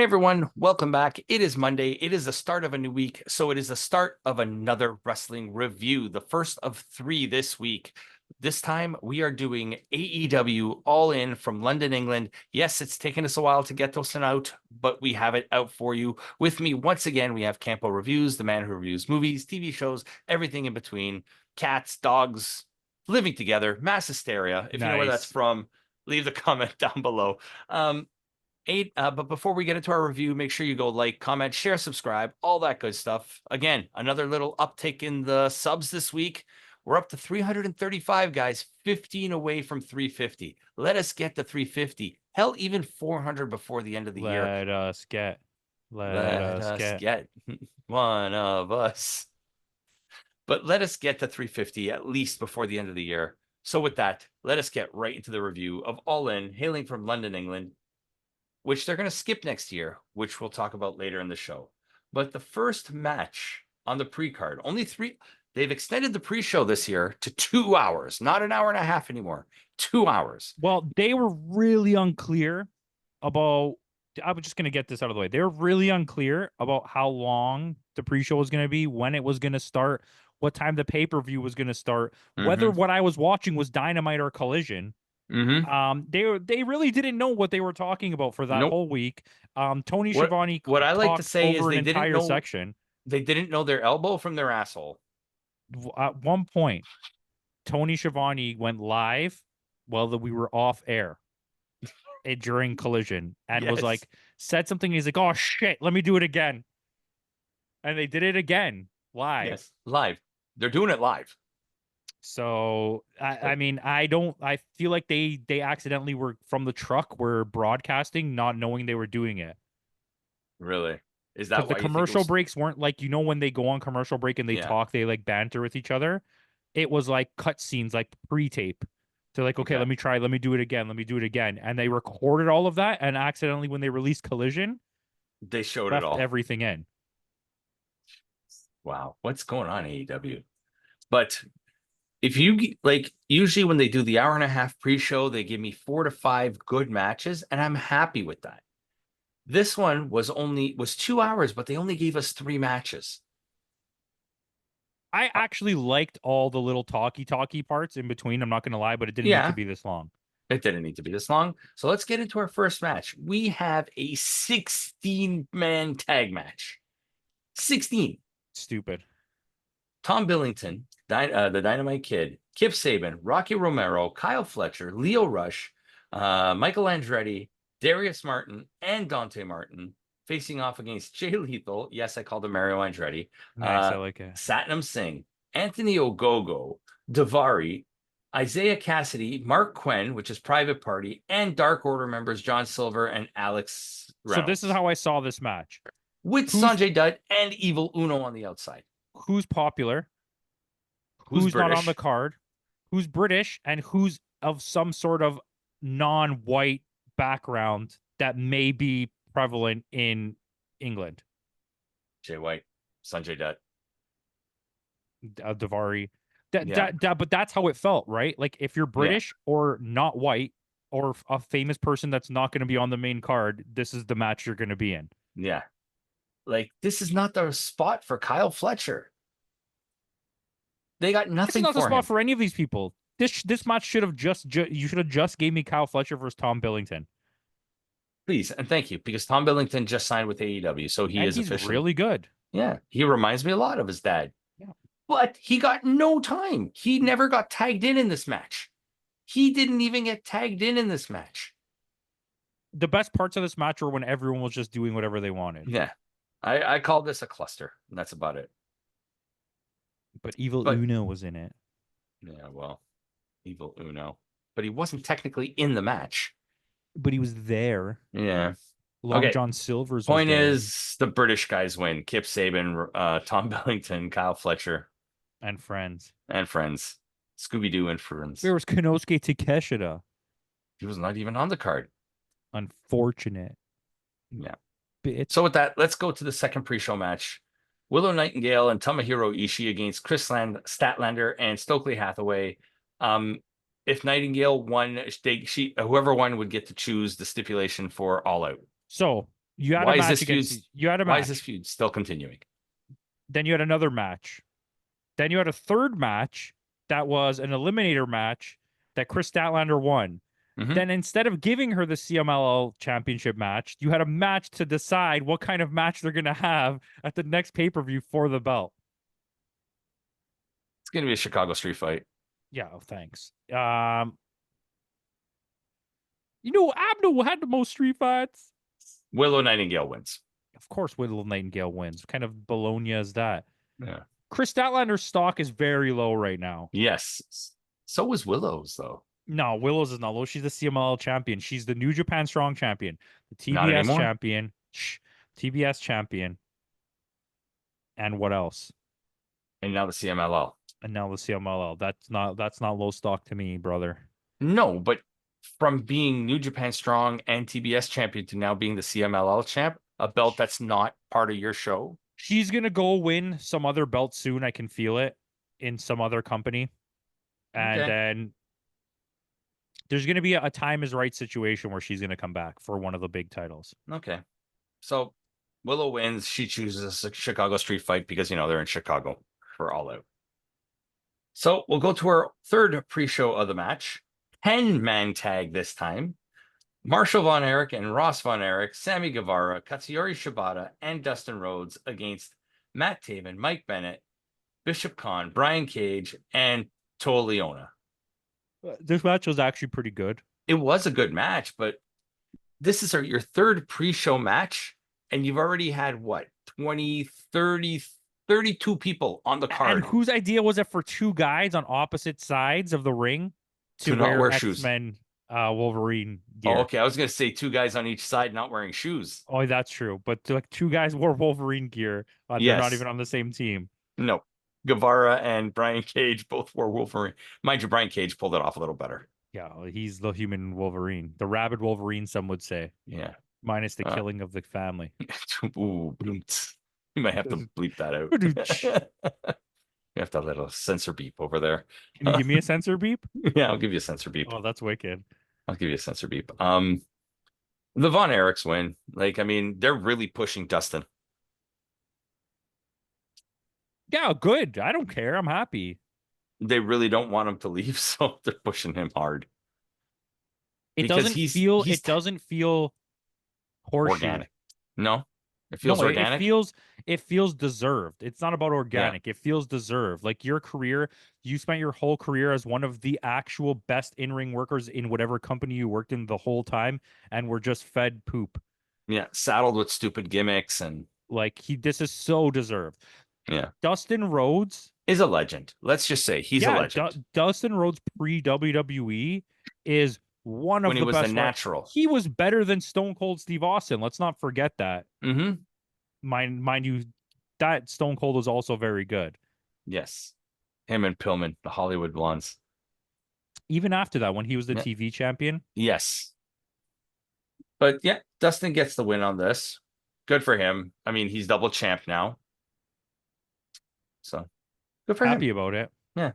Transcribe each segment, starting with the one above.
Hey everyone, welcome back. It is Monday. It is the start of a new week, so it is the start of another wrestling review, the first of 3 this week. This time we are doing AEW All In from London, England. Yes, it's taken us a while to get this one out, but we have it out for you. With me once again, we have Campo.Reviews, the man who reviews movies, TV shows, everything in between, cats, dogs, living together, mass hysteria. If you know where that's from, leave the comment down below. But before we get into our review, make sure you go like, comment, share, subscribe, all that good stuff. Again, another little uptick in the subs this week. We're up to 335 guys, 15 away from 350. Let us get to 350. Hell, even 400 before the end of the year. Let us get one of us. But let us get to 350 at least before the end of the year. So with that, let us get right into the review of All In, hailing from London, England, which they're going to skip next year, which we'll talk about later in the show. But the first match on the pre-card, only 3, they've extended the pre-show this year to 2 hours, not an hour and a half anymore, 2 hours. Well, they were really unclear about, I'm just going to get this out of the way. They were really unclear about how long the pre-show was going to be, when it was going to start, what time the pay-per-view was going to start, whether what I was watching was Dynamite or Collision. They really didn't know what they were talking about for that whole week. Tony Schiavone what I like to say is they didn't know section. They didn't know their elbow from their asshole. At one point, Tony Schiavone went live while we were off air during Collision and was like, said something. He's like, "Oh shit, let me do it again," and they did it again live. Yes, live. They're doing it live. So I mean, I feel like they accidentally were from the truck were broadcasting, not knowing they were doing it. Really? Is that why the commercial breaks weren't like, when they go on commercial break and they talk, they like banter with each other. It was like cut scenes, like pre-tape. They're like, okay, let me do it again. And they recorded all of that, and accidentally when they released Collision, they showed it all. Everything in. Wow, what's going on, AEW? But if you like, usually when they do the hour and a half pre-show, they give me 4 to 5 good matches, and I'm happy with that. This one was 2 hours, but they only gave us 3 matches. I actually liked all the little talky parts in between. I'm not going to lie, but it didn't need to be this long. It didn't need to be this long. So let's get into our first match. We have a 16-man tag match. 16. Stupid. Tom Billington, the Dynamite Kid, Kip Saban, Rocky Romero, Kyle Fletcher, Leo Rush, Michael Andretti, Darius Martin, and Dante Martin facing off against Jay Lethal. Yes, I called him Mario Andretti. Nice, I like it. Satnam Singh, Anthony Ogogo, Daivari, Isaiah Cassidy, Mark Quinn, which is Private Party, and Dark Order members John Silver and Alex Reynolds. So this is how I saw this match. With Sanjay Dutt and Evil Uno on the outside. Who's popular? Who's not on the card? Who's British? And who's of some sort of non-white background that may be prevalent in England? Jay White, Sanjay Dutt, Daivari. But that's how it felt, right? Like if you're British or not white or a famous person that's not going to be on the main card, this is the match you're going to be in. Yeah. Like, this is not the spot for Kyle Fletcher. They got nothing for him. This is not the spot for any of these people. This match should have you should have just gave me Kyle Fletcher versus Tom Billington. Please, and thank you, because Tom Billington just signed with AEW, so he's officially really good. Yeah, he reminds me a lot of his dad. Yeah. But he got no time. He never got tagged in this match. He didn't even get tagged in this match. The best parts of this match were when everyone was just doing whatever they wanted. Yeah. I called this a cluster, and that's about it. But Evil Uno was in it. Yeah, well, Evil Uno. But he wasn't technically in the match. But he was there. Yeah. John Silver's point is, the British guys win. Kip Saban, Tom Billington, Kyle Fletcher. And friends. Scooby-Doo and friends. There was Konosuke Takeshita. He was not even on the card. Unfortunate. Yeah. Bitch. So with that, let's go to the second pre-show match. Willow Nightingale and Tomohiro Ishii against Chris Statlander and Stokely Hathaway. If Nightingale won, whoever won would get to choose the stipulation for All Out. So You had a Why is match this feud? against. You had a Why is this match. feud still continuing? Then you had another match. Then you had a third match that was an eliminator match that Chris Statlander won. Mhm. Then instead of giving her the CMLL championship match, you had a match to decide what kind of match they're going to have at the next pay-per-view for the belt. It's going to be a Chicago street fight. Yeah, oh, thanks. Abdo had the most street fights. Willow Nightingale wins. Of course, Willow Nightingale wins. What kind of Bologna is that? Yeah. Chris Statlander's stock is very low right now. Yes. So was Willow's though. No, Willows is not low. She's the CMLL champion. She's the New Japan Strong champion, the Not TBS anymore. champion, TBS champion, and what else? And now the CMLL. And now the CMLL. That's not low stock to me, brother. No, but from being New Japan Strong and TBS champion to now being the CMLL champ, a belt that's not part of your show. She's gonna go win some other belt soon. I can feel it in some other company, and Okay. then there's gonna be a time is right situation where she's gonna come back for one of the big titles. Okay. So Willow wins. She chooses a Chicago street fight because, they're in Chicago for All Out. So we'll go to our third pre-show of the match. 10-man tag this time. Marshall Von Erich and Ross Von Erich, Sammy Guevara, Katsuyori Shibata, and Dustin Rhodes against Matt Taven, Mike Bennett, Bishop Khan, Brian Cage, and Toa Leona. This match was actually pretty good. It was a good match, but this is your third pre-show match, and you've already had, 20, 30, 32 people on the card. And whose idea was it for two guys on opposite sides of the ring to not wear shoes? X-Men Wolverine gear? Oh, okay. I was going to say two guys on each side not wearing shoes. Oh, that's true. But like two guys wore Wolverine gear. They're not even on the same team. No. Guevara and Brian Cage both wore Wolverine. Mind you, Brian Cage pulled it off a little better. Yeah, he's the human Wolverine. The rabid Wolverine, some would say. Yeah. Minus the killing of the family. Ooh, you might have to bleep that out. You have to have a little censor beep over there. Can you give me a censor beep? Yeah, I'll give you a censor beep. Oh, that's wicked. I'll give you a censor beep. The Von Erichs win. They're really pushing Dustin. Yeah, good. I don't care. I'm happy. They really don't want him to leave, so they're pushing him hard. It doesn't feel horseshoe. Organic. No, it feels organic. It feels deserved. It's not about organic. Yeah. It feels deserved. Like your career, you spent your whole career as one of the actual best in-ring workers in whatever company you worked in the whole time, and were just fed poop. Yeah, saddled with stupid gimmicks and this is so deserved. Yeah. Dustin Rhodes is a legend. Let's just say he's a legend. Dustin Rhodes pre-WWE is one of when the he was best. A natural. He was better than Stone Cold Steve Austin. Let's not forget that. Mm-hmm. Mind you, that Stone Cold was also very good. Yes. Him and Pillman, the Hollywood Blondes. Even after that, when he was the TV champion. Yes. But yeah, Dustin gets the win on this. Good for him. He's double champ now. So good for him. Happy about it. Yeah.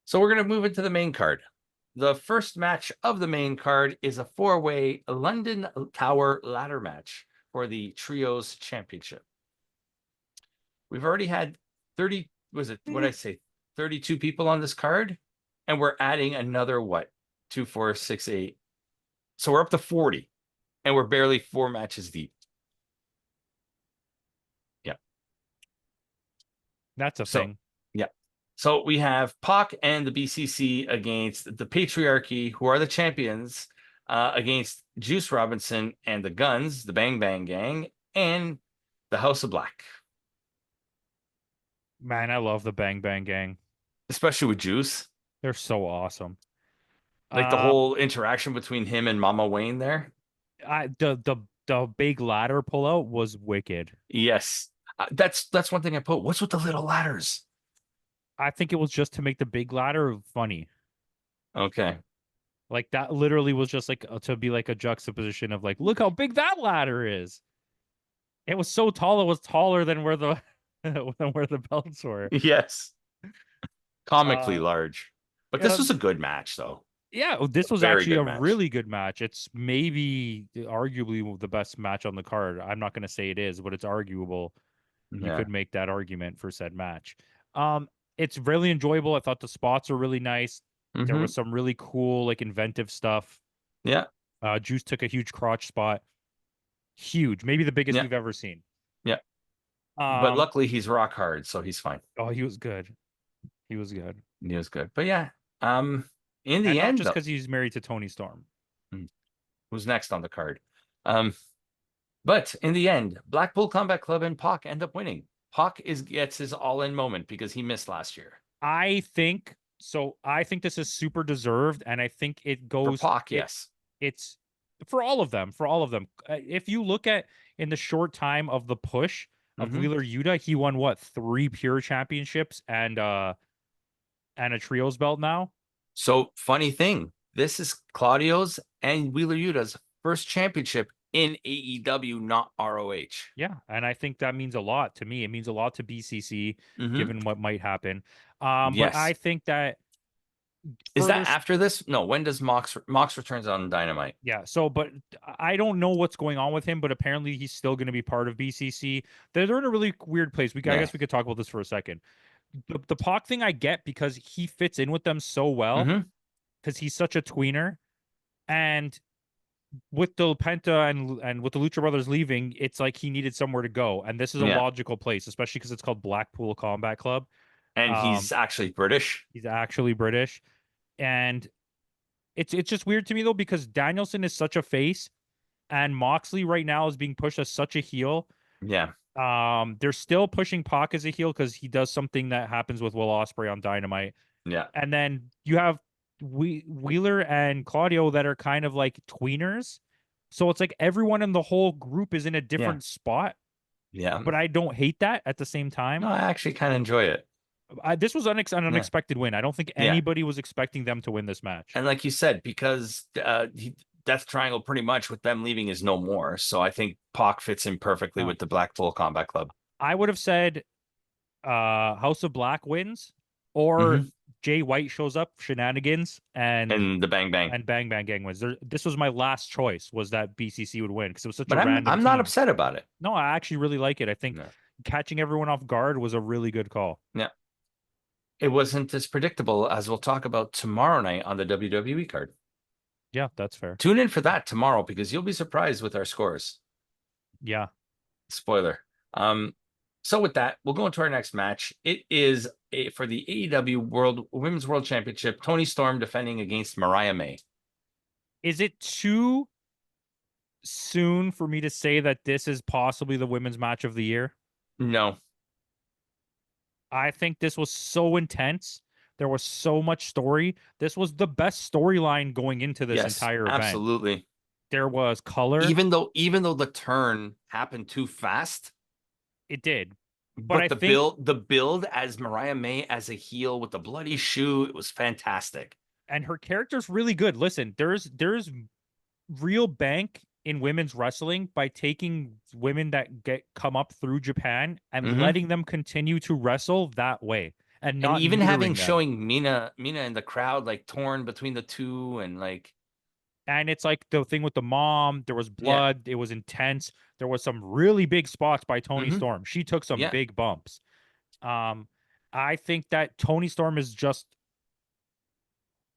So we're going to move into the main card. The first match of the main card is a 4-way London Tower ladder match for the Trios Championship. We've already had 32 people on this card, and we're adding another 2, 4, 6, 8. So we're up to 40, and we're barely 4 matches deep. Yeah. That's a thing. Yeah. So we have Pac and the BCC against the Patriarchy, who are the champions, against Juice Robinson and the Guns, the Bang Bang Gang, and the House of Black. Man, I love the Bang Bang Gang. Especially with Juice. They're so awesome. The whole interaction between him and Mama Wayne there. The big ladder pullout was wicked. Yes. That's one thing I put. What's with the little ladders? I think it was just to make the big ladder funny. Okay. That literally was just to be a juxtaposition of look how big that ladder is. It was so tall, it was taller than where the belts were. Yes. Comically large. But this was a good match, though. Yeah, this was Very actually good a match. really good match. It's maybe arguably the best match on the card. I'm not going to say it is, but it's arguable. You Yeah. could make that argument for said match. Um, it's really enjoyable. I thought the spots were really nice. There Hmm. was some really cool, like inventive stuff. Yeah. Juice took a huge crotch spot, huge, maybe the biggest Yeah. we've ever seen. Yeah. But Um, luckily he's rock hard, so he's fine. oh, he was good. He was good, He was good. But yeah, um, in and the not end just though, because he's married to Tony Storm. hmm, who's next on the card? Um, but in the end, Blackpool Combat Club and Pac end up winning. Pac gets his all-in moment because he missed last year. I think so. I think this is super deserved, and I think it For goes. Pac, yes. It's for all of them. For all of them. If you look at in the short time of the push of Hmm. Wheeler Yuta, he won what, 3 pure championships and a trios belt now. So funny thing, this is Claudio's and Wheeler Yuta's first championship in AEW, not ROH. Yeah, and I think that means a lot to me. It means a lot to BCC, Hmm. given what might happen. But I Yes. think that Is that first, after this? No, when does Mox returns on Dynamite? yeah. So, but I don't know what's going on with him. But apparently, he's still going to be part of BCC. They're in a really weird place. I Yeah. guess we could talk about this for a second. The Pac thing I get because he fits in with them so well Hmm. because he's such a tweener, and with the Penta and with the Lucha Brothers leaving, it's like he needed somewhere to go, and this is a Yeah. logical place, especially because it's called Blackpool Combat Club. And Um, he's actually British. he's actually British, and it's just weird to me though because Danielson is such a face, and Moxley right now is being pushed as such a heel. Yeah. They're still pushing Pac as a heel because he does something that happens with Will Ospreay on Dynamite, Yeah. and then you have Wheeler and Claudio that are kind of like tweeners. So it's like everyone in the whole group is in a Yeah. different spot, Yeah. but I don't hate that at the same No, time. I actually kind of enjoy it. This was an Yeah. unexpected win. I don't think Yeah. anybody was expecting them to win this match. And like you said, because Death Triangle pretty much with them leaving is no more. So I think Pac fits in perfectly No, with the Blackpool Combat Club. I would have said House of Black wins or Hmm. Jay White shows up, shenanigans, And the Bang Bang. and Bang Bang Gang wins. This was my last choice was that BCC would win because it was such But a I'm random I'm not team. upset about it. No, I actually really like it. I think No. catching everyone off guard was a really good call. Yeah. It wasn't as predictable as we'll talk about tomorrow night on the WWE card. Yeah, that's fair. Tune in for that tomorrow because you'll be surprised with our scores. Yeah. Spoiler. So with that, we'll go into our next match. It is for the AEW Women's World Championship. Tony Storm defending against Mariah May. Is it too soon for me to say that this is possibly the women's match of the year? No. I think this was so intense. There was so much story. This was the best storyline going into this Yes, entire event. absolutely. There was color. Even though the turn happened too fast, It did. But but I the think build as Mariah May as a heel with the bloody shoe, it was fantastic. and her character's really good. Listen, there's real bank in women's wrestling by taking women that come up through Japan and Hmm. letting them continue to wrestle that way and And not even having neutering them. showing Mina in the crowd like torn between the two and like And it's like the thing with the mom, there was yeah. blood, it was intense. There was some really big spots by Tony Hmm. Storm. She took some Yeah. big bumps. Um, I think that Tony Storm is just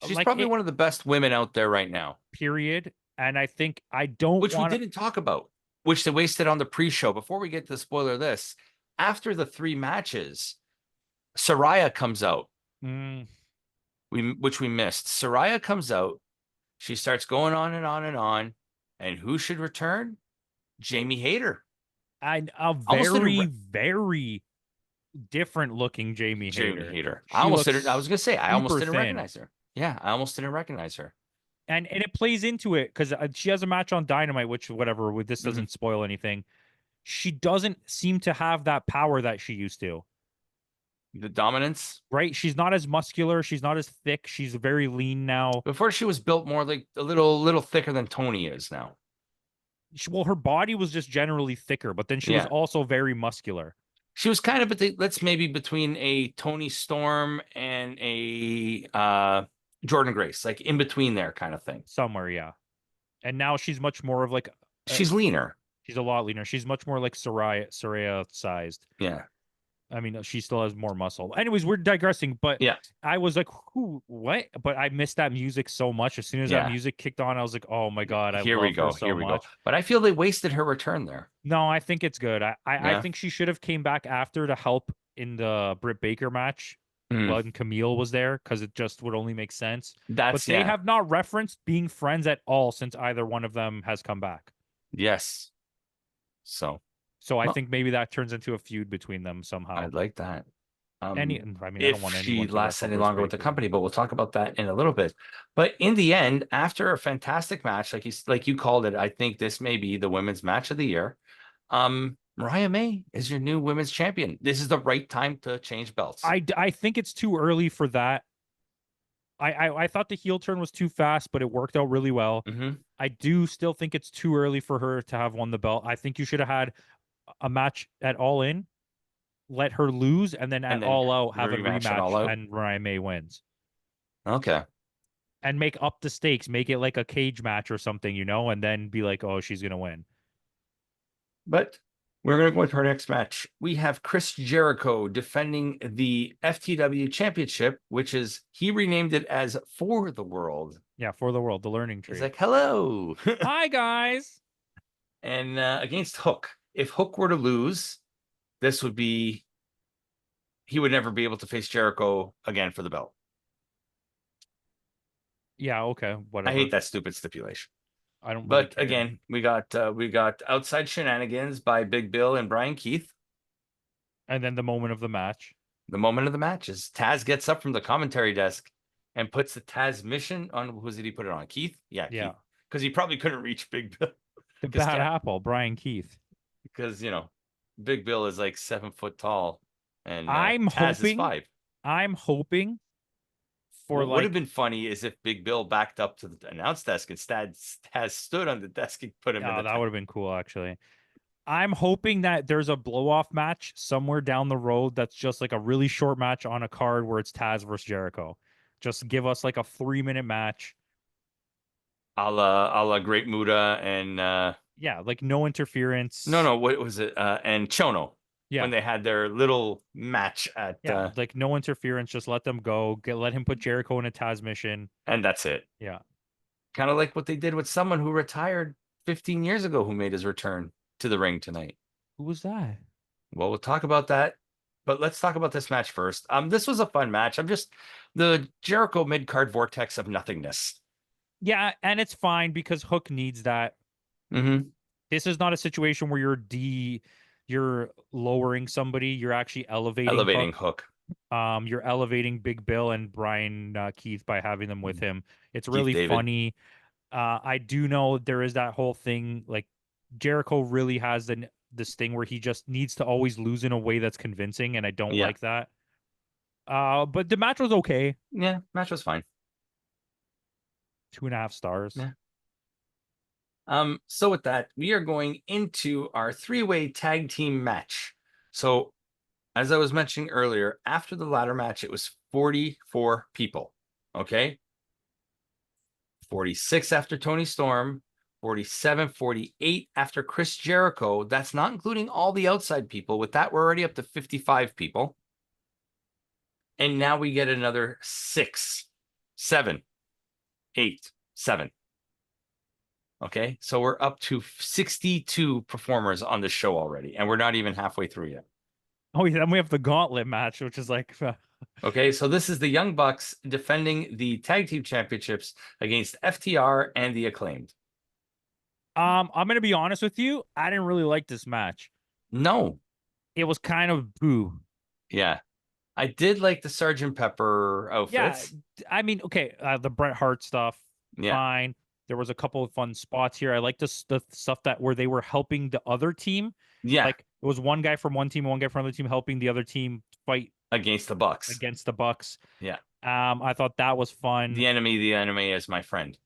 She's like probably it, one of the best women out there right now, period. And I think I don't which we want to. didn't talk about, which they wasted on the pre-show. Before we get to the spoiler this, after the 3 matches, Soraya comes out. Mm, Which we missed. Soraya comes out. She starts going on and on and on. And who should return? Jamie Hayter. a Almost didn't very, very different looking Jamie Jamie Hayter. Hayter. I She almost looks didn't. I was gonna say I almost super didn't thin. recognize her. Yeah, I almost didn't recognize her. And it plays into it because she has a match on Dynamite, which whatever. With this Mhm. doesn't spoil anything. She doesn't seem to have that power that she used to. The dominance. Right? She's not as muscular. She's not as thick. She's very lean now. Before she was built more like a little thicker than Tony is now. Well, her body was just generally thicker, but then she was Yeah. also very muscular. She was kind of let's maybe between a Tony Storm and a Jordan Grace, like in between there kind of thing. somewhere, yeah. And now she's much more of like She's leaner. she's a lot leaner. She's much more like Soraya sized. Yeah. I mean, she still has more muscle. Anyways, we're digressing, but Yeah. I was like, who, what? But I missed that music so much. As soon as that Yeah. music kicked on, I was like, oh my God, I Here we love her go. so Here we go. much. But I feel they wasted her return there. No, I think it's good. I Yeah. think she should have came back after to help in the Britt Baker match Mm. when Camille was there, because it just would only make sense. But That's they yeah. have not referenced being friends at all since either one of them has come back. Yes. So So I well, think maybe that turns into a feud between them somehow. I'd like that. I mean, I don't If want she anyone to lasts wrestle any Britt longer with the Baker. company, but we'll talk about that in a little bit. But in the end, after a fantastic match, like you called it, I think this may be the women's match of the year. Mariah May is your new women's champion. This is the right time to change belts. I think it's too early for that. I thought the heel turn was too fast, but it worked out really well. I do still think it's too early for her to have won the belt. I think you should have had a match at All In, let her lose, and then at All Out have a rematch and Mariah May wins. Okay. And make up the stakes, make it like a cage match or something, and then be like, oh, she's gonna win. But we're going to go into our next match. We have Chris Jericho defending the FTW Championship, which is, he renamed it as For the World. Yeah, For the World, the learning tree. He's like, hello. Hi, guys. And against Hook. If Hook were to lose, this would be, he would never be able to face Jericho again for the belt. Yeah, okay, whatever. I hate that stupid stipulation. I don't. But again, we got outside shenanigans by Big Bill and Brian Keith. And then the moment of the match. The moment of the match is Taz gets up from the commentary desk and puts the Taz mission on. Who did he put it on? Keith? Yeah. Because he probably couldn't reach Big Bill. The bad apple, Brian Keith. Because Big Bill is like 7 foot tall, and Taz is 5. I'm hoping. What would have been funny is if Big Bill backed up to the announce desk and Taz stood on the desk and put him in the that would have been cool, actually. I'm hoping that there's a blow-off match somewhere down the road that's just like a really short match on a card where it's Taz versus Jericho. Just give us like a 3-minute match. A la Great Muta and yeah, like no interference. No, what was it? And Chono. Yeah. When they had their little match at like no interference, just let them go. Let him put Jericho in a Taz mission. And that's it. Yeah. Kind of like what they did with someone who retired 15 years ago who made his return to the ring tonight. Who was that? Well, we'll talk about that. But let's talk about this match first. This was a fun match. I'm just the Jericho mid-card vortex of nothingness. Yeah, and it's fine because Hook needs that. This is not a situation where you're lowering somebody. You're actually elevating Hook. You're elevating Big Bill and Brian Keith by having them with him. It's really funny. I do know there is that whole thing, like Jericho really has this thing where he just needs to always lose in a way that's convincing, and I don't like that. But the match was okay. Yeah, match was fine. 2.5 stars. Yeah. So with that, we are going into our 3-way tag team match. So as I was mentioning earlier, after the ladder match, it was 44 people. Okay. 46 after Tony Storm, 47, 48 after Chris Jericho. That's not including all the outside people. With that, we're already up to 55 people. And now we get another 6, 7, 8, 7. Okay, so we're up to 62 performers on the show already, and we're not even halfway through yet. Oh, yeah, then we have the gauntlet match, which is like... Okay, so this is the Young Bucks defending the tag team championships against FTR and the Acclaimed. I'm going to be honest with you. I didn't really like this match. No. It was kind of boo. Yeah. I did like the Sgt. Pepper outfits. Yeah, I mean, okay, the Bret Hart stuff, fine. There was a couple of fun spots here. I like the stuff where they were helping the other team. Yeah. Like it was one guy from one team, one guy from another team helping the other team fight against the Bucks. Yeah. I thought that was fun. The enemy is my friend.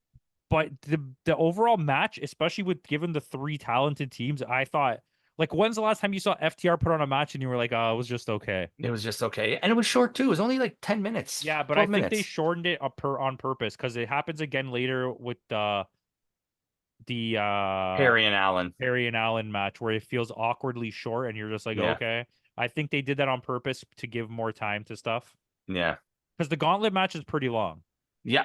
But the overall match, especially with given the 3 talented teams, I thought Like, when's the last time you saw FTR put on a match and you were like, oh, it was just okay? It was just okay. And it was short too. It was only like 10 minutes, Yeah, but I 12 think they minutes. shortened it up on purpose because it happens again later with the Perry and Allen. Perry and Allen match where it feels awkwardly short and you're just like, Yeah. okay. I think they did that on purpose to give more time to stuff Yeah. because the gauntlet match is pretty long. Yeah.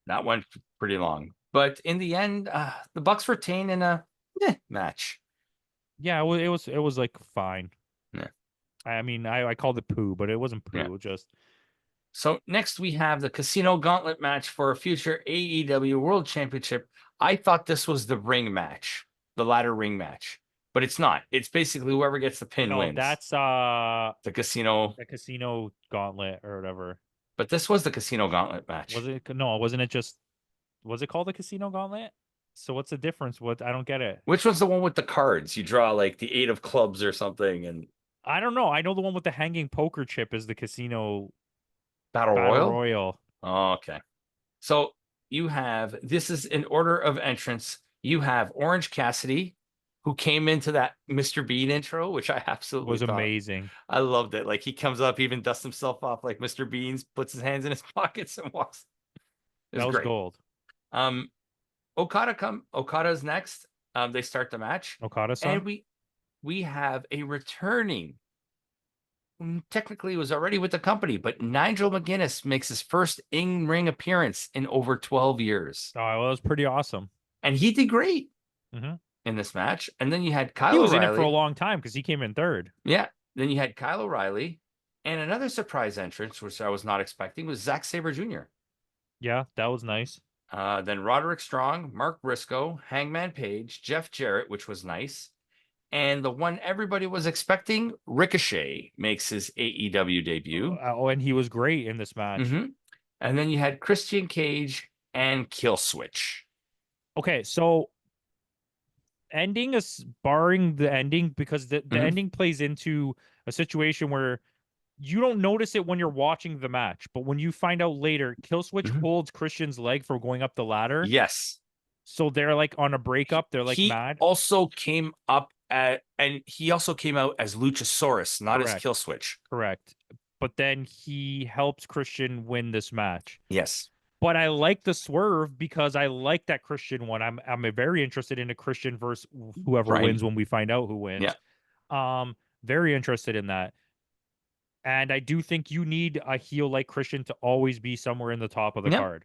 That went pretty long. But in the end, the Bucks retain in a match. Yeah, it was like fine. Yeah. I mean, I called it poo, but it wasn't Yeah. poo. Just So next we have the Casino Gauntlet match for a future AEW World Championship. I thought this was the ring match, the ladder ring match, but it's not. It's basically whoever gets the pin no, wins. that's The casino, the casino gauntlet or whatever. but this was the Casino Gauntlet match. Was it? No, wasn't it just? Was it called the casino gauntlet? So what's the difference? What I don't get it. Which one's the one with the cards? You draw like the 8 of clubs or something, and I don't know. I know the one with the hanging poker chip is the casino Battle battle Royal. royal. Oh, okay. So you have, this is an order of entrance. You have Orange Cassidy, who came into that Mr. Bean intro, which I absolutely Was thought. amazing. I loved it. Like he comes up, even dusts himself off like Mr. Beans, puts his hands in his pockets and walks. It was That was great. gold. Okada's next. They start the match. Okada-san. And we have a returning. Technically, he was already with the company, but Nigel McGuinness makes his first in-ring appearance in over 12 years. Oh, well, it was pretty awesome. And he did great Mhm. in this match. And then you had Kyle He was O'Reilly. in it for a long time because he came in third. Yeah. Then you had Kyle O'Reilly. And another surprise entrance, which I was not expecting, was Zack Sabre Jr. Yeah, that was nice. Then Roderick Strong, Mark Briscoe, Hangman Page, Jeff Jarrett, which was nice. And the one everybody was expecting, Ricochet, makes his AEW debut. Oh, and he was great in this match. Mm-hmm. And then you had Christian Cage and Killswitch. Okay, so ending is barring the ending because the ending plays into a situation where you don't notice it when you're watching the match, but when you find out later, Killswitch holds Christian's leg for going up the ladder. Yes. So they're like on a breakup. They're like he mad. Also came up and he also came out as Luchasaurus, not Correct. as Killswitch. Correct. But then he helps Christian win this match. Yes. But I like the swerve because I like that Christian one. I'm very interested in a Christian versus whoever wins when we find out who wins. Yeah. Very interested in that. And I do think you need a heel like Christian to always be somewhere in the top of the card.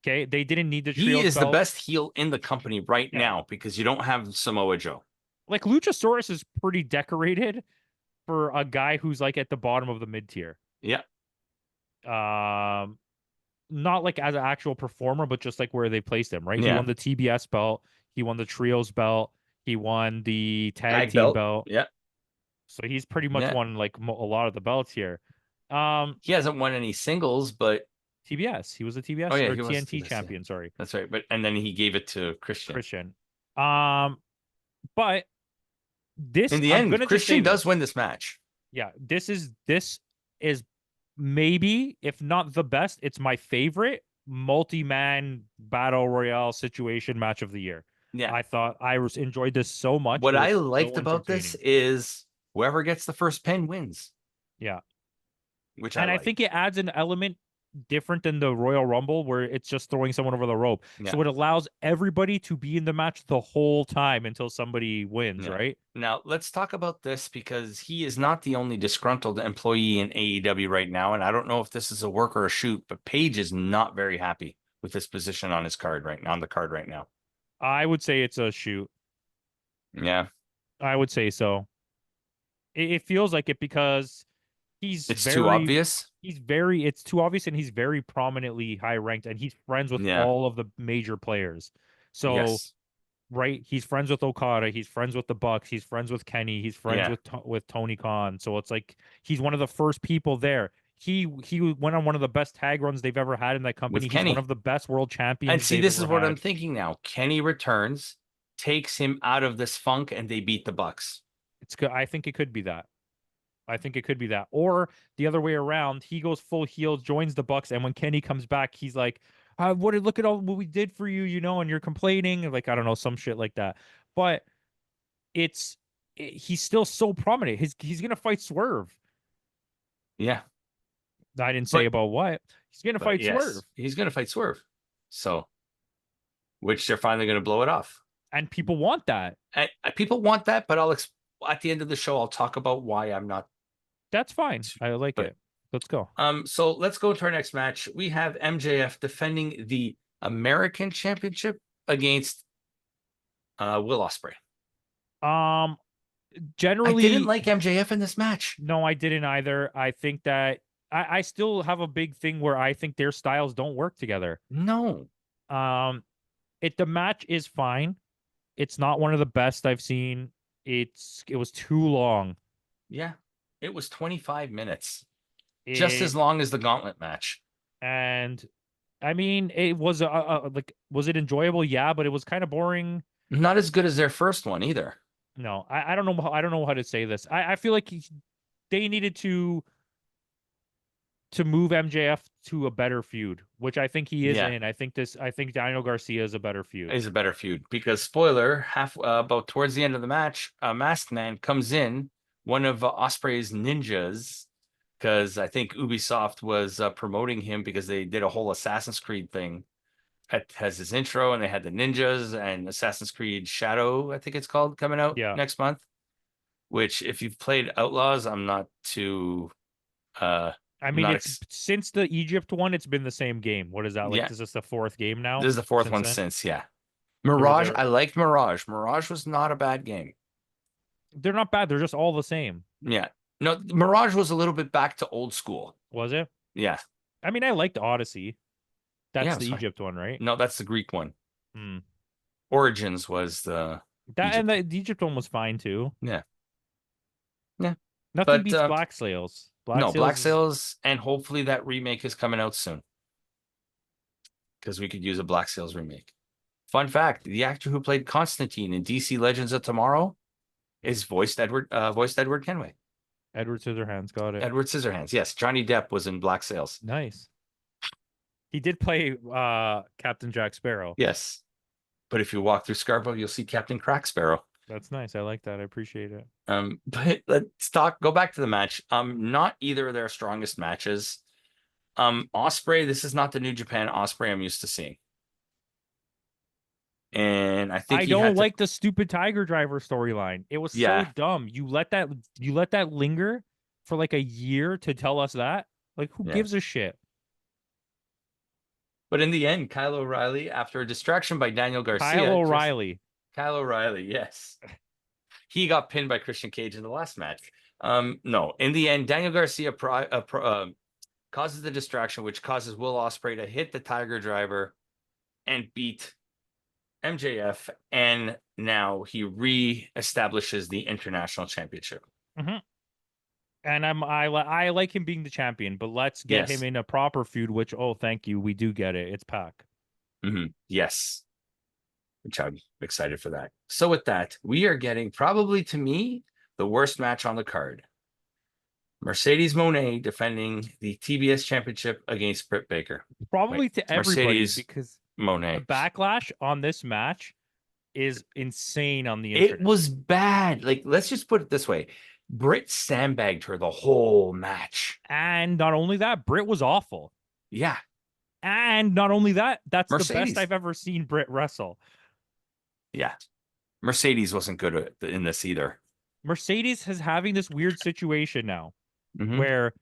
Okay, they didn't need the trio. He is the best heel in the company right now because you don't have Samoa Joe. Like Luchasaurus is pretty decorated for a guy who's like at the bottom of the mid tier. Yeah. Not like as an actual performer, but just like where they placed him, right? Yeah. He won the TBS belt, he won the trios belt, he won the tag team belt. Yeah. So he's pretty much won like a lot of the belts here. He hasn't won any singles, but TBS. He was a TBS or TNT champion, sorry. That's right. But and then he gave it to Christian. But this in the end, Christian does win this match. Yeah, this is maybe, if not the best, it's my favorite multi-man battle royale situation match of the year. Yeah. I thought I enjoyed this so much. What I liked about this is whoever gets the first pin wins. Yeah. I think it adds an element different than the Royal Rumble where it's just throwing someone over the rope. Yeah. So it allows everybody to be in the match the whole time until somebody wins, right? Now, let's talk about this because he is not the only disgruntled employee in AEW right now. And I don't know if this is a work or a shoot, but Paige is not very happy with his position on his card right now, on the card right now. I would say it's a shoot. Yeah. I would say so. It feels like it because it's too obvious. It's too obvious, and he's very prominently high ranked, and he's friends with all of the major players. So, right, he's friends with Okada, he's friends with the Bucks, he's friends with Kenny, he's friends with Tony Khan. So it's like he's one of the first people there. He went on one of the best tag runs they've ever had in that company. He's one of the best world champions. And see, this is what I'm thinking now. Kenny returns, takes him out of this funk, and they beat the Bucks. It's good. I think it could be that. Or the other way around, he goes full heel, joins the Bucks, and when Kenny comes back, he's like, look at all what we did for you, and you're complaining, like, I don't know, some shit like that. But it he's still so prominent. He's gonna fight Swerve. Yeah. I didn't say But about what. He's gonna fight yes, Swerve. he's gonna fight Swerve. So which they're finally gonna blow it off. And people want that. People want that, but at the end of the show, I'll talk about why I'm not. That's fine. I like But it. Let's go. so let's go to our next match. We have MJF defending the American Championship against Will Ospreay. Um, I generally, didn't like MJF in this match. no, I didn't either. I think that I still have a big thing where I think their styles don't work together. No. Um, the match is fine. It's not one of the best I've seen. It was too long. Yeah. It was 25 minutes. Just It as long as the gauntlet match. and I mean, it was like, was it enjoyable? Yeah, but it was kind of boring. Not as good as their first one either. No, I don't know. I don't know how to say this. I feel like they needed to move MJF to a better feud, which I think he is Yeah. in. I think Daniel Garcia is a better feud. Is a better feud because spoiler, about towards the end of the match, a masked man comes in, one of Osprey's ninjas, because I think Ubisoft was promoting him because they did a whole Assassin's Creed thing. It has his intro, and they had the ninjas and Assassin's Creed Shadow, I think it's called, coming out Yeah. next month. Which, if you've played Outlaws, I'm not too. I mean, Not it's since the Egypt one, it's been the same game. What is that like? Yeah, Is this the fourth game now? this is the fourth Since one then? since, yeah. Or Mirage, I liked Mirage. Mirage was not a bad game. they're not bad. They're just all the same. Yeah. No, Mirage was a little bit back to old school. Was it? Yeah. I mean, I liked Odyssey. Yeah, That's it's the fine. Egypt one, right? No, that's the Greek one. Hmm. Origins was the That Egypt. and the Egypt one was fine too. Yeah. Yeah. Nothing But beats Black Sails. no, Black Is Sails, and hopefully that remake is coming out soon. Because we could use a Black Sails remake. Fun fact, the actor who played Constantine in DC Legends of Tomorrow is voiced Edward Kenway. Edward Scissorhands. Got it. Edward Scissorhands. Yes, Johnny Depp was in Black Sails. Nice. He did play Captain Jack Sparrow. Yes. But if you walk through Scarborough, you'll see Captain Crack Sparrow. That's nice. I like that. I appreciate it. But go back to the match. Not either of their strongest matches. Osprey, this is not the New Japan Osprey I'm used to seeing. And I think I don't like the stupid Tiger Driver storyline. It was so dumb. You let that linger for like a year to tell us that? Like, who gives a shit? But in the end, Kyle O'Reilly, after a distraction by Daniel Garcia. Kyle O'Reilly, yes. He got pinned by Christian Cage in the last match. No, in the end, Daniel Garcia causes the distraction, which causes Will Ospreay to hit the Tiger Driver and beat MJF, and now he re-establishes the International Championship. Mm-hmm. And I like him being the champion, but let's get him in a proper feud. Which, oh, thank you, we do get it. It's Pac. Mm-hmm. Yes, which I'm excited for that. So with that, we are getting probably, to me, the worst match on the card. Mercedes Moné defending the TBS Championship against Britt Baker. Probably to everybody, Mercedes because Moné. the backlash on this match is insane on the internet. It was bad. Like, let's just put it this way. Britt sandbagged her the whole match. And not only that, Britt was awful. Yeah. And not only that, that's Mercedes. the best I've ever seen Britt wrestle. Yeah. Mercedes wasn't good in this either. Mercedes is having this weird situation now where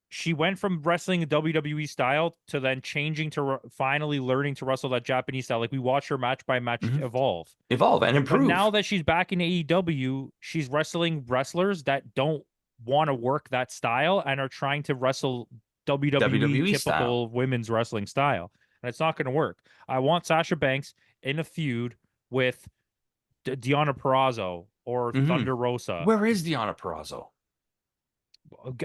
she went from wrestling a WWE style to then changing to finally learning to wrestle that Japanese style. Like, we watch her match by match evolve and improve. But now that she's back in AEW, she's wrestling wrestlers that don't want to work that style and are trying to wrestle WWE typical style. Women's wrestling style. And it's not going to work. I want Sasha Banks in a feud with Deonna Purrazzo or Thunder Rosa. Where is Deonna Purrazzo?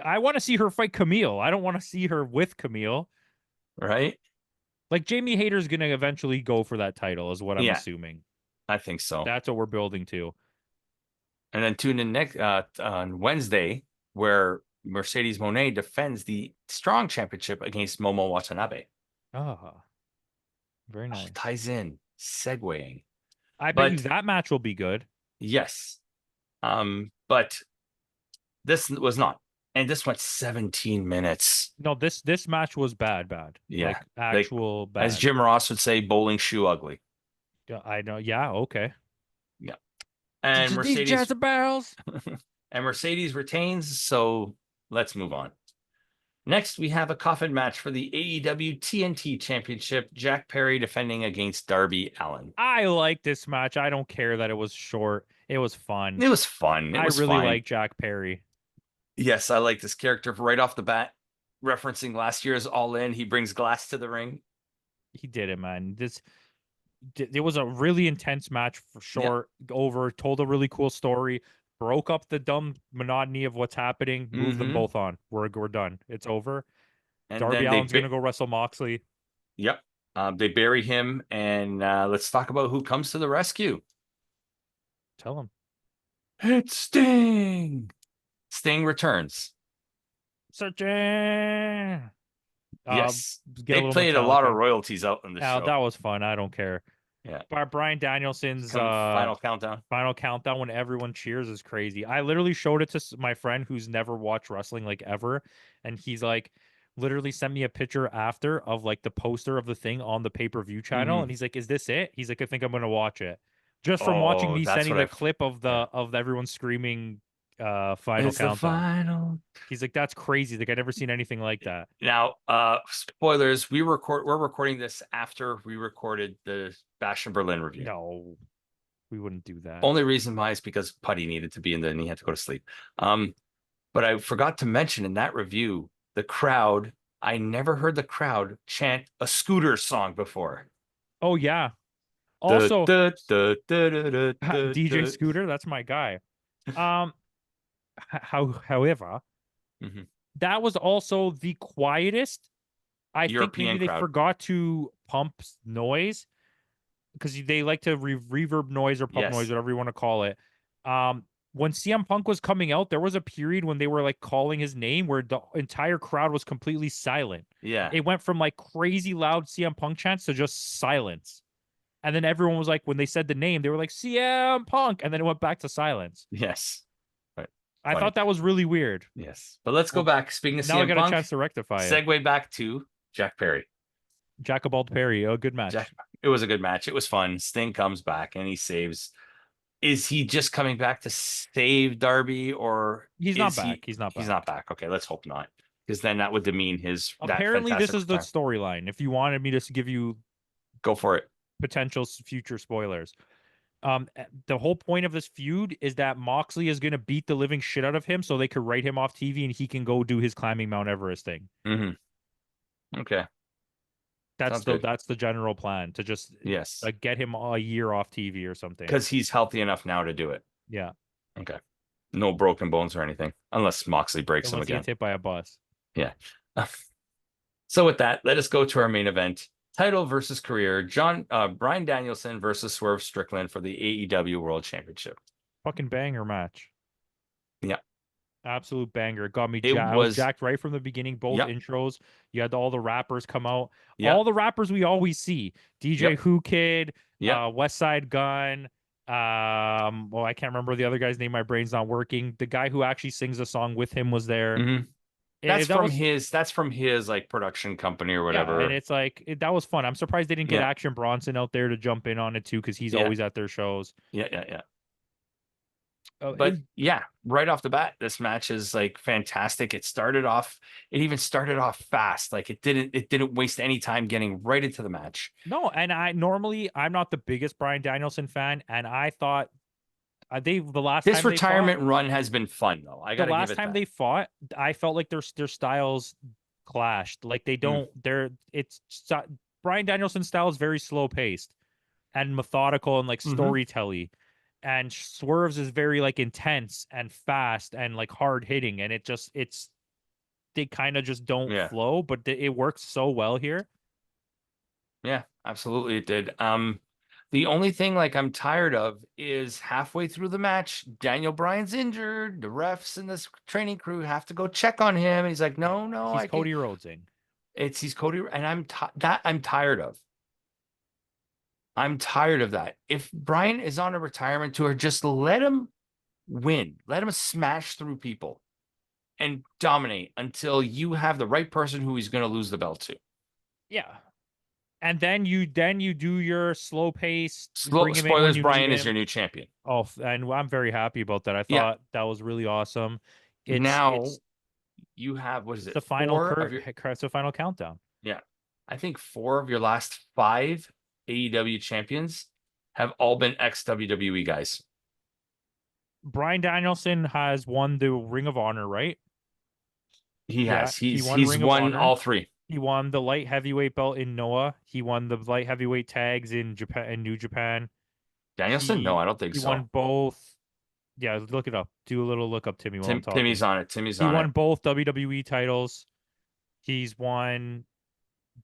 I want to see her fight Camille. I don't want to see her with Camille. Right? Like, Jamie Hayter's going to eventually go for that title is what I'm assuming. I think so. That's what we're building to. And then tune in next on Wednesday, where Mercedes Moné defends the Strong Championship against Momo Watanabe. Very nice. Ties in, segueing. I bet you that match will be good. Yes. But this was not. And this went 17 minutes. No, this match was bad. Yeah. Like Like, actual as bad. Jim Ross would say, bowling shoe ugly. Yeah, I know. Yeah, okay. Yeah. And These Mercedes Jazz barrels. and Mercedes retains. So let's move on. Next, we have a coffin match for the AEW TNT Championship. Jack Perry defending against Darby Allin. I like this match. I don't care that it was short. It was fun. It was fun. It I was really fine. like Jack Perry. Yes, I like this character right off the bat. Referencing last year's All In, he brings glass to the ring. He did it, man. It was a really intense match for Yeah. short, over, told a really cool story, broke up the dumb monotony of what's happening, moved them Mm-hmm. both on. We're done. It's over. And Darby then Allin's gonna go wrestle Moxley. yep. They bury him, and let's talk about who comes to the rescue. Tell him. It's Sting. Sting returns. Searching. Yes. Get They a little played a lot of Metallica. royalties out in the show. That was fun. I don't care. Yeah. Brian Danielson's Final countdown. final countdown when everyone cheers is crazy. I literally showed it to my friend who's never watched wrestling like ever, and he's like literally sent me a picture after of like the poster of the thing on the pay-per-view channel, and he's like, "Is this it?" He's like, "I think I'm gonna watch it." Just from watching Oh, me that's sending what the I've. clip of Yeah. of everyone screaming final It's the countdown. final. He's like, "That's crazy. Like I never seen anything like that." Now, spoilers. We're recording this after we recorded the Bash in Berlin review. No, we wouldn't do that. Only reason why is because Putty needed to be in there and he had to go to sleep. But I forgot to mention in that review, the crowd, I never heard the crowd chant a Scooter song before. Oh yeah. Also, DJ DJ Scooter, that's my guy. However, that was also the quietest. I think maybe European they crowd. forgot to pump noise because they like to reverb noise or pump noise, whatever you want to call it. When CM Punk was coming out, there was a period when they were like calling his name where the entire crowd was completely silent. Yeah. It went from like crazy loud CM Punk chants to just silence. And then everyone was like, when they said the name, they were like, CM Punk. And then it went back to silence. Yes. Right. I thought that was really weird. Yes. But let's go back. Speaking of now CM I got Punk, a chance to rectify it. segue back to Jack Perry. Jacobald Perry, a good match. It was a good match. It was fun. Sting comes back and he saves. Is he just coming back to save Darby, or he's not back? He's not back. He's not back. Okay, let's hope not, because then that would demean his. Apparently, this is the storyline. If you wanted me to give you, go for it. Potential future spoilers. The whole point of this feud is that Moxley is going to beat the living shit out of him, so they could write him off TV and he can go do his climbing Mount Everest thing. Okay. That's the general plan, to just get him a year off TV or something, because he's healthy enough now to do it. Yeah. Okay. No broken bones or anything, unless Moxley breaks him again. He gets hit by a bus. Yeah. So with that, let us go to our main event: title versus career. Bryan Danielson versus Swerve Strickland for the AEW World Championship. Fucking banger match. Yeah. Absolute banger. It got me I was jacked right from the beginning. Both intros. You had all the rappers come out. All the rappers we always see. DJ Who Kid, West Side Gun. Well, I can't remember the other guy's name. My brain's not working. The guy who actually sings the song with him was there. That's from his like production company or whatever. And it's like that was fun. I'm surprised they didn't get Action Bronson out there to jump in on it too, because he's always at their shows. Yeah. But right off the bat, this match is like fantastic. It even started off fast. Like it didn't waste any time getting right into the match. No, and I'm not the biggest Bryan Danielson fan, and I thought this retirement run has been fun though. I gotta give it that. The last time they fought, I felt like their styles clashed. Like they don't. Bryan Danielson's style is very slow paced and methodical and like storytelling. And Swerve's is very like intense and fast and like hard hitting, and they kind of just don't flow, but it works so well here. Yeah, absolutely it did. The only thing like I'm tired of is halfway through the match, Daniel Bryan's injured. The refs and this training crew have to go check on him. And he's like, no, he's Cody Rhodesing. He's Cody, and I'm tired of. I'm tired of that. If Bryan is on a retirement tour, just let him win. Let him smash through people and dominate until you have the right person who he's going to lose the belt to. Yeah. And then you do your slow pace, Slow bring him in when spoilers, you need Brian is him. your new champion. Oh, and I'm very happy about that. I Yeah. thought that was really awesome. Now you have, what is It's it? the final It's the final countdown. yeah. I think 4 of your last 5 AEW champions have all been ex WWE guys. Bryan Danielson has won the Ring of Honor, right? He Yeah, has. he He's won he's Ring of won Honor. all 3. He won the light heavyweight belt in Noah. He won the light heavyweight tags in Japan and New Japan. Danielson? No, I don't think He so. won both. Yeah, look it up. Do a little look up, Timmy, while I'm talking. Timmy's on it. Timmy's He on won it. both WWE titles. He's won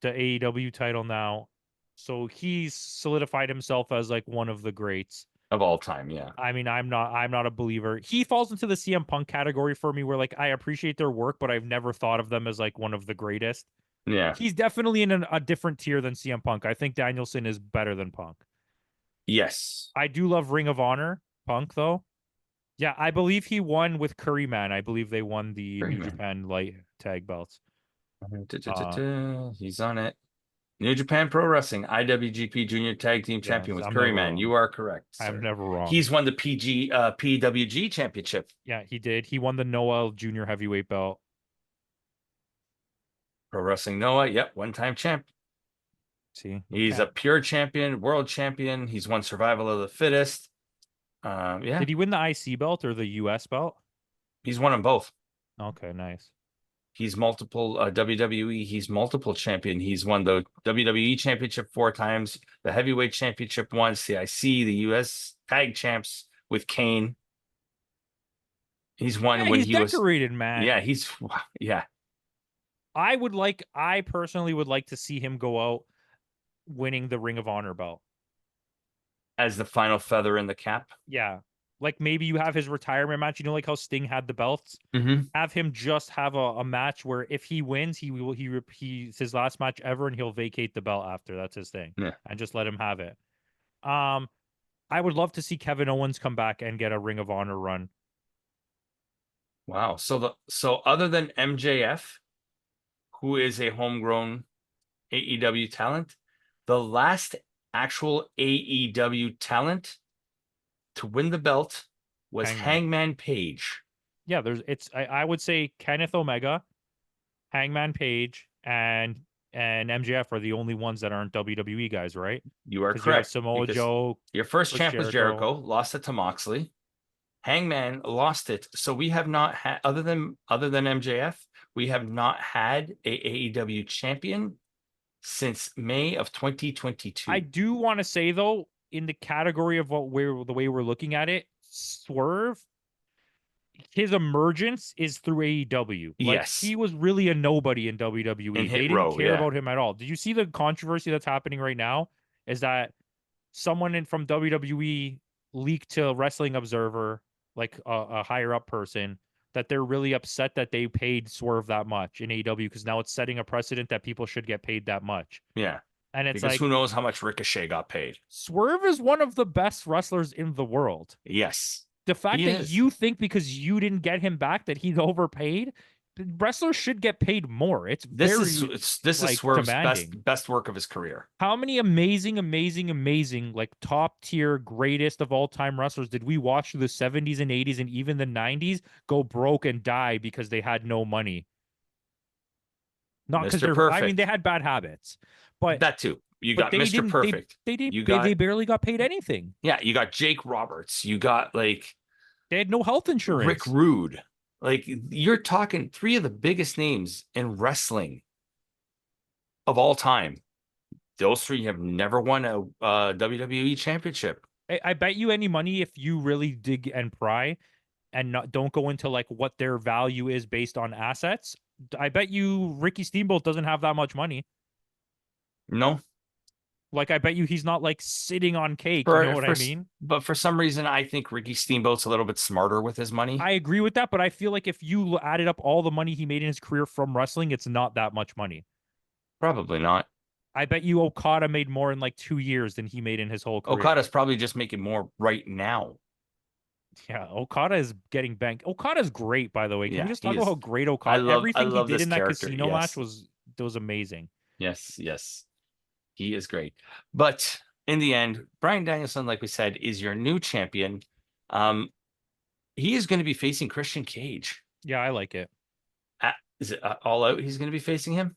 the AEW title now. So he's solidified himself as like one of the greats Of all time, yeah. I mean, I'm not a believer. He falls into the CM Punk category for me where like I appreciate their work, but I've never thought of them as like one of the greatest. Yeah. He's definitely in a different tier than CM Punk. I think Danielson is better than Punk. Yes. I do love Ring of Honor, Punk though. Yeah, I believe he won with Curryman. I believe they won the New Japan light tag belts. He's on it. New Japan Pro Wrestling, IWGP Junior Tag Team Champion with Curryman. You are correct, sir. I'm never wrong. He's won the PWG Championship. Yeah, he did. He won the Noah Junior Heavyweight belt. Pro Wrestling Noah, yep, one-time champ. See, he's a pure champion, world champion. He's won Survival of the Fittest. Yeah. Did he win the IC belt or the US belt? He's won them both. Okay, nice. He's multiple WWE. He's multiple champion. He's won the WWE Championship 4 times, the Heavyweight Championship once, the IC, the US Tag Champs with Kane. He's won when he's he decorated, was, man. Yeah, yeah. I personally would like to see him go out winning the Ring of Honor belt as the final feather in the cap. Yeah, like maybe you have his retirement match. You know, like how Sting had the belts. Have him just have a match where if he wins, he's his last match ever, and he'll vacate the belt after. That's his thing. Yeah, and just let him have it. I would love to see Kevin Owens come back and get a Ring of Honor run. Wow. So other than MJF, who is a homegrown AEW talent, the last actual AEW talent to win the belt was Hangman Page. Yeah, I would say Kenneth Omega, Hangman Page, and MJF are the only ones that aren't WWE guys, right? You are correct. Samoa Joe. Your first champ was Jericho, lost it to Moxley. Hangman lost it. So we have not had, other than MJF, we have not had a AEW champion since May of 2022. I do want to say though, in the category of the way we're looking at it, Swerve, his emergence is through AEW. Yes, he was really a nobody in WWE. They didn't care about him at all. Did you see the controversy that's happening right now? Is that someone from WWE leaked to Wrestling Observer, like a higher up person, that they're really upset that they paid Swerve that much in AEW because now it's setting a precedent that people should get paid that much. Yeah. And it's because who knows how much Ricochet got paid. Swerve is one of the best wrestlers in the world. Yes. The fact that you think because you didn't get him back that he's overpaid, wrestlers should get paid more. This is Swerve's best work of his career. How many amazing, like top tier, greatest of all time wrestlers did we watch through the 70s and 80s and even the 90s go broke and die because they had no money? Not because they're perfect. I mean, they had bad habits, but that too. You got Mr. Perfect. They barely got paid anything. Yeah, you got Jake Roberts. You got they had no health insurance. Rick Rude. You're talking 3 of the biggest names in wrestling of all time. Those 3 have never won a WWE championship. I bet you any money if you really dig and pry and don't go into what their value is based on assets. I bet you Ricky Steamboat doesn't have that much money. No. I bet you he's not sitting on cake. You know what I mean? But for some reason, I think Ricky Steamboat's a little bit smarter with his money. I agree with that, but I feel like if you added up all the money he made in his career from wrestling, it's not that much money. Probably not. I bet you Okada made more in 2 years than he made in his whole career. Okada's probably just making more right now. Yeah, Okada is getting banked. Okada's great, by the way. Can we Yeah, just he talk about how is. great I Okada? love I Everything he love did this in that character. casino match Yes. was amazing. Yes, yes. He is great. But in the end, Bryan Danielson, like we said, is your new champion. Um, he is going to be facing Christian Cage. Yeah, I like it. Is it All Out? He's going to be facing him?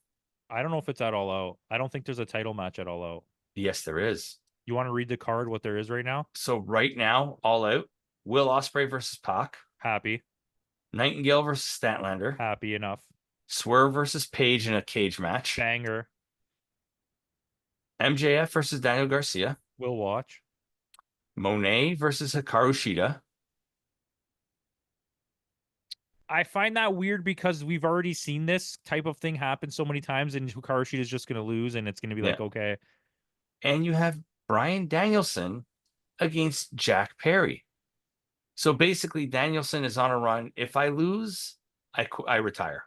I don't know if it's at All Out. I don't think there's a title match at All Out. Yes, there is. You want to read the card? What there is right now? So right now, All Out, Will Ospreay versus Pac, Happy, Nightingale versus Statlander, happy enough. Swerve versus Page in a cage match, Banger. MJF versus Daniel Garcia, We'll watch. Monet versus Hikaru Shida. I find that weird because we've already seen this type of thing happen so many times, and Hikaru Shida is just going to lose, and it's going to be like, Yeah. okay, And you have Bryan Danielson against Jack Perry. So basically, Danielson is on a run. If I lose, I retire.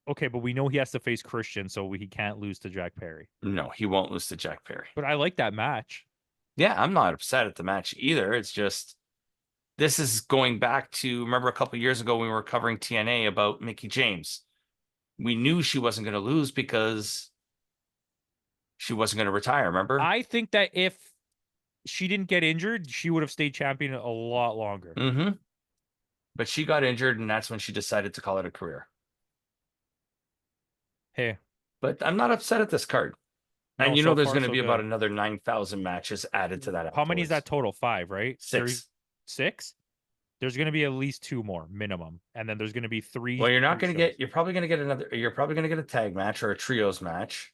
okay, but we know he has to face Christian, so he can't lose to Jack Perry. No, he won't lose to Jack Perry. But I like that match. Yeah, I'm not upset at the match either. It's just this is going back to remember a couple years ago when we were covering TNA about Mickie James. We knew she wasn't going to lose because she wasn't going to retire. Remember? I think that if she didn't get injured, she would have stayed champion a lot longer. Mm-hmm. But she got injured, and that's when she decided to call it a career. Hey, But I'm not upset at this card. no, And you so know there's far going to so be about good. another 9,000 matches added to that How many is afterwards. that total? 5, right? Six. Six? There's going to be at least 2 more minimum, and then there's going to be 3. Well, you're not going to pre-shows. get. You're probably going to get another. You're probably going to get a tag match or a trios match.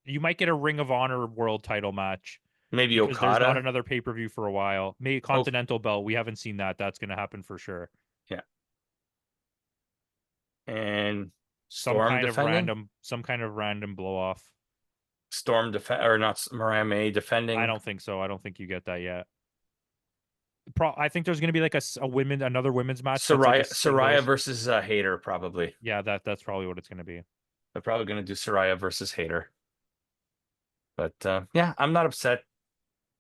You might get a Ring of Honor World Title match Maybe because there's not Okada. another pay per view for a while. Maybe Continental Belt. We haven't seen that. That's going to happen for sure. Yeah. And Some Storm kind defending. of random blow off. Storm defend or not Mariah May defending. I don't think so. I don't think you get that yet. I think there's going to be like another women's match. That's like Saraya versus Hater probably. Yeah, that's probably what it's going to be. They're probably going to do Saraya versus Hater. But yeah, I'm not upset.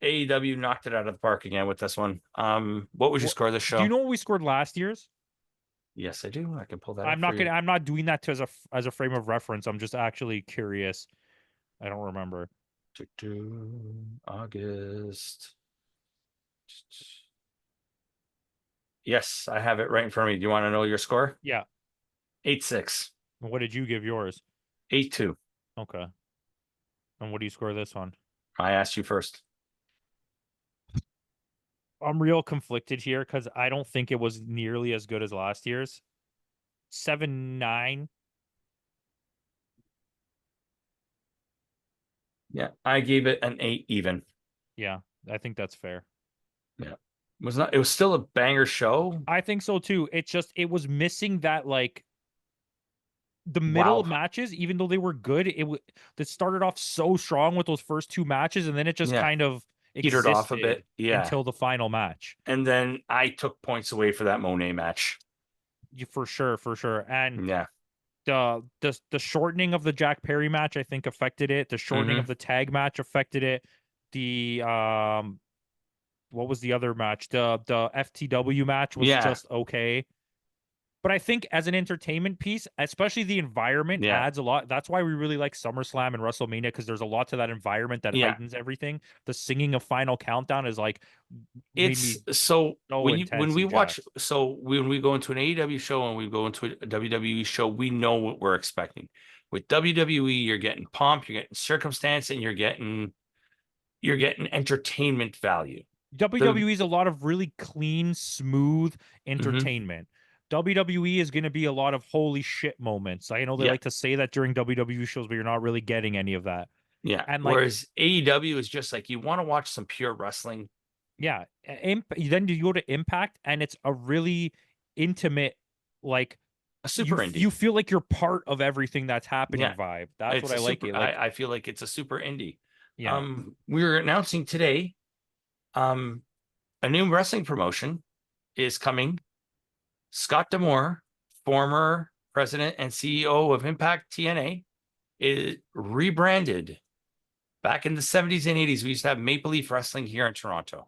AEW knocked it out of the park again with this one. What would you score this show? Do you know what we scored last year's? Yes, I do. I can pull that. I'm not doing that as a frame of reference. I'm just actually curious. I don't remember. August. Yes, I have it right in front of me. Do you want to know your score? Yeah. 8-6. What did you give yours? 8-2. Okay. And what do you score this one? I asked you first. I'm real conflicted here because I don't think it was nearly as good as last year's. 7-9. Yeah, I gave it an 8 even. Yeah, I think that's fair. Yeah. It was still a banger show. I think so too. It was missing that like the middle matches, even though they were good, that started off so strong with those first 2 matches, and then it just kind of petered off a bit. Yeah. Until the final match. And then I took points away for that Monet match. For sure. And yeah. The shortening of the Jack Perry match, I think, affected it. The shortening of the tag match affected it. The what was the other match? The FTW match was just okay. But I think as an entertainment piece, especially the environment adds a lot. That's why we really like SummerSlam and WrestleMania, because there's a lot to that environment that heightens everything. The singing of Final Countdown is like it's so when we watch. So when we go into an AEW show and we go into a WWE show, we know what we're expecting. With WWE, you're getting pomp, you're getting circumstance, and you're getting entertainment value. WWE is a lot of really clean, smooth entertainment. WWE is going to be a lot of holy shit moments. I know they like to say that during WWE shows, but you're not really getting any of that. Yeah. And whereas AEW is just like, you want to watch some pure wrestling. Yeah. Then you go to Impact and it's a really intimate, like a super indie. You feel like you're part of everything that's happening vibe. That's what I like. I feel like it's a super indie. Yeah. We're announcing today, a new wrestling promotion is coming. Scott D'Amore, former president and CEO of Impact TNA, is rebranded Back in the 70s and 80s, we used to have Maple Leaf Wrestling here in Toronto.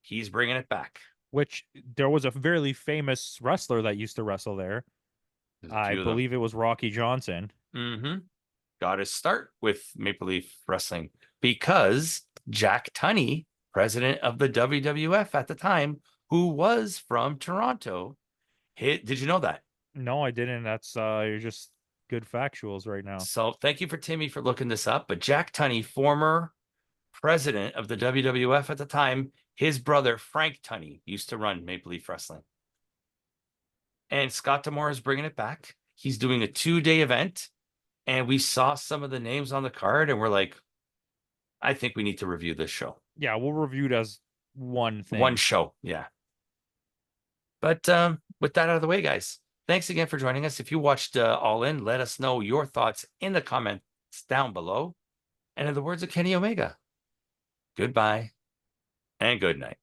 He's bringing it back. Which there was a very famous wrestler that used to wrestle there. I believe it was Rocky Johnson. Mm-hmm. Got his start with Maple Leaf Wrestling because Jack Tunney, president of the WWF at the time, who was from Toronto, did you know that? No, I didn't. That's you're just good factuals right now. So thank you for Timmy for looking this up. But Jack Tunney, former president of the WWF at the time, his brother Frank Tunney used to run Maple Leaf Wrestling. And Scott D'Amore is bringing it back. He's doing a 2-day event. And we saw some of the names on the card and we're like, I think we need to review this show. Yeah, we'll review it as one thing. One show. Yeah. But with that out of the way, guys, thanks again for joining us. If you watched All In, let us know your thoughts in the comments down below. And in the words of Kenny Omega, goodbye and good night.